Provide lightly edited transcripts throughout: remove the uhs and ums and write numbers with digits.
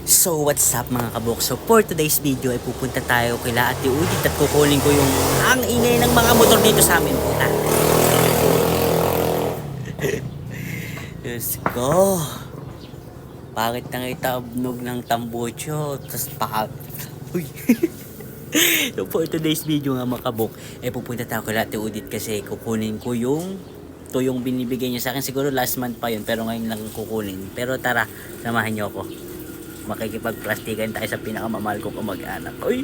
So what's up mga kabok? So for today's video ay pupunta tayo kila Ate Udit at kukunin ko yung ang ingay ng mga motor dito sa amin. Puta. Let's go. Bakit nangitabnog ng tambocho? Tapos Uy. So for today's video nga mga kabok ay pupunta tayo kila Ate Udit kasi kukunin ko yung binibigay niya sa akin. Siguro last month pa yun pero ngayon lang kukunin. Pero tara, samahan niyo ako. Makikipagplastikan tayo sa pinakamamahal ko kamag-anak. Uy!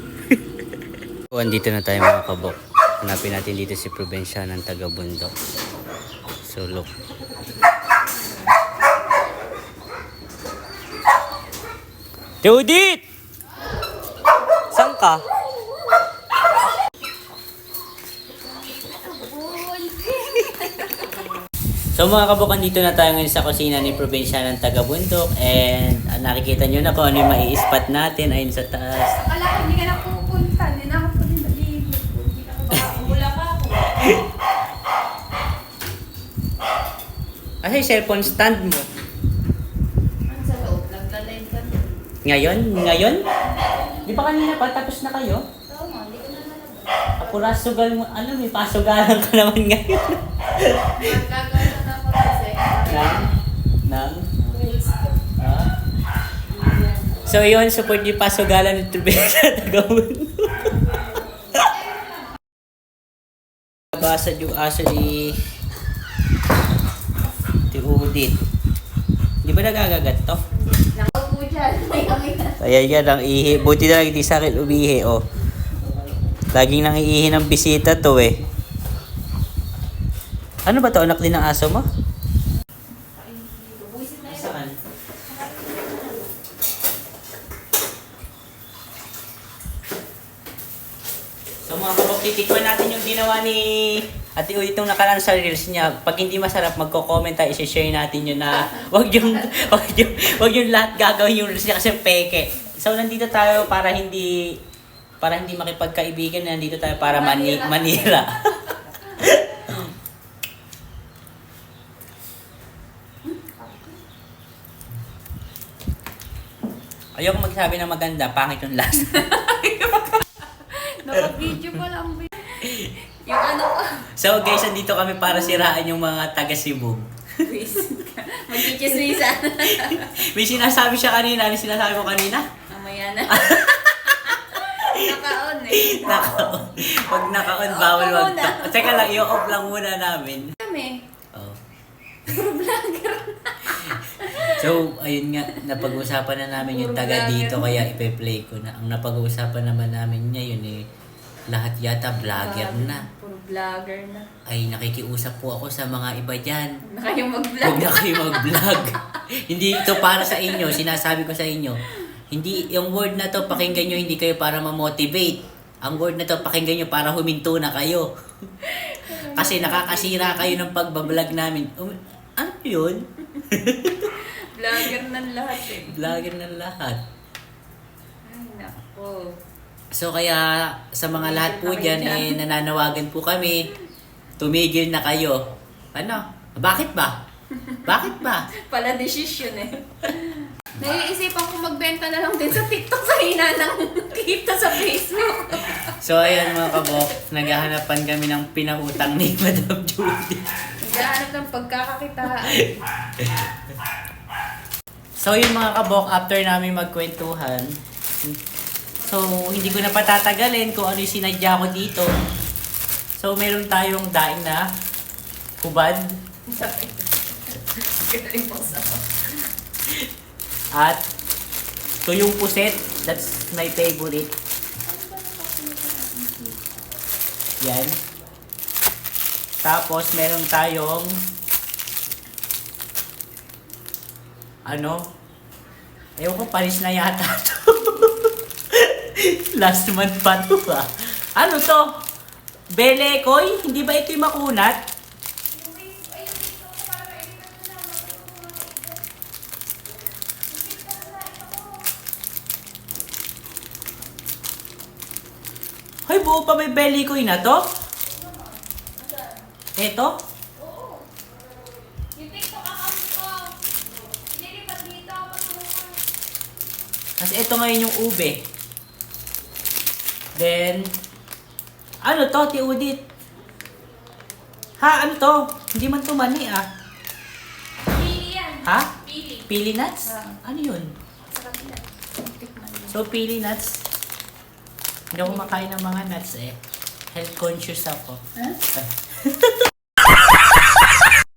Andito na tayo mga kabok. Hanapin natin dito si Probinsya ng taga-bundok. So look. Judith! Saan ka? So mga kabukan, dito na tayo ngayon sa kusina ni Probinsya ng taga-bundok and nakikita nyo na kung ano yung mai-spot natin ayun sa taas. Akala ko hindi ka na pupunta, hindi na ako pwede maligo. Hindi ka ba, wala pa ako. Asa yung cellphone stand mo? Ang sa loob, nagla-live ka. Ngayon? Di ba kanina pa tapos na kayo? Oo nga, hindi ko na nalabas. Purasugal mo, may pasugalan ka naman ngayon. Nagkagano na ako kasi. Nang? Waste ko. So yun, support yung pasugalan ni Probinsya taga-bundok. Basad yung aso ni Udit. Di ba nagagagat to? Nakaupo dyan, may kami na. Ayan yan ang ihi. Buti na lang hindi sa akin umihi, oh. Laging nang iihi ng bisita to eh. Ano ba to? Anak din ng aso mo? Saan? So mga kabok, titikman natin yung ginawa ni Ate Udit nung nakaraan sa reels niya. Pag hindi masarap, magko-comment tayo, i-share natin yun na wag yung lahat gagawin yung reels niya kasi peke. So nandito tayo para hindi makipagkaibigan, nandito tayo para manira. Ayoko magsabi ng maganda, pangit yung last. Naka-video pa lang. Yung ano ko. So guys, nandito kami para siraan yung mga taga Cebu. Magkikiswisan. May sinasabi siya kanina, ano sinasabi mo kanina? Mamaya na. Naka-on eh. Naka-on. Pag naka-on, bawal wag. Teka lang, i-off lang muna namin. Kami. Oh. Vlogger. So, ayun nga, napag-usapan na namin yung taga dito, kaya ipe-play ko na. Ang napag-usapan naman namin niya yun eh, lahat yata vlogger na. Puro vlogger na. Ay, nakikiusap po ako sa mga iba dyan. Huwag na kayong mag-vlog. Huwag na kayo mag-vlog. Hindi ito para sa inyo, sinasabi ko sa inyo. Hindi, yung word na to, pakinggan nyo, hindi kayo para ma-motivate. Ang word na to, pakinggan nyo para huminto na kayo. Kasi nakakasira kayo ng pagbablog namin. Ano yun? Vlogger ng lahat eh. Vlogger ng lahat. Ay, nako. So kaya sa mga lahat po dyan, nananawagan po kami, tumigil na kayo. Ano? Bakit ba? Bakit ba? Pala decision eh. Naiisipan ko magbenta na lang din sa TikTok sa hina ng kita sa Facebook. So ayan mga kabok, naghahanapan kami ng pinautang ni Madam Judy. Naghahanap ng pagkakakitaan. So yun mga kabok, after namin magkwentuhan, so hindi ko na patatagalin kung ano yung sinadya ko dito. So meron tayong daing na hubad. Galing po sa At tuyong puset, that's my favorite. Yan. Tapos meron tayong ewan ko, panis na yata to. Last month pa to ba? Ano to? Belekoy? Hindi ba ito yung makunat? Hoy, buo pa may belekoy na to? Eto? yung TikTok account ko. Nilipat dito ako sa Kasi ito ngayon yung ube. Then, ano to, Tiudit? Ha, ano to? Hindi man to mani ah. Pili yan. Ha? Pili. Pili nuts? Ano yun? Sarap yan. Tikman mo. So, pili nuts. Hindi ako makain ng mga nuts eh. Health conscious ako. Huh?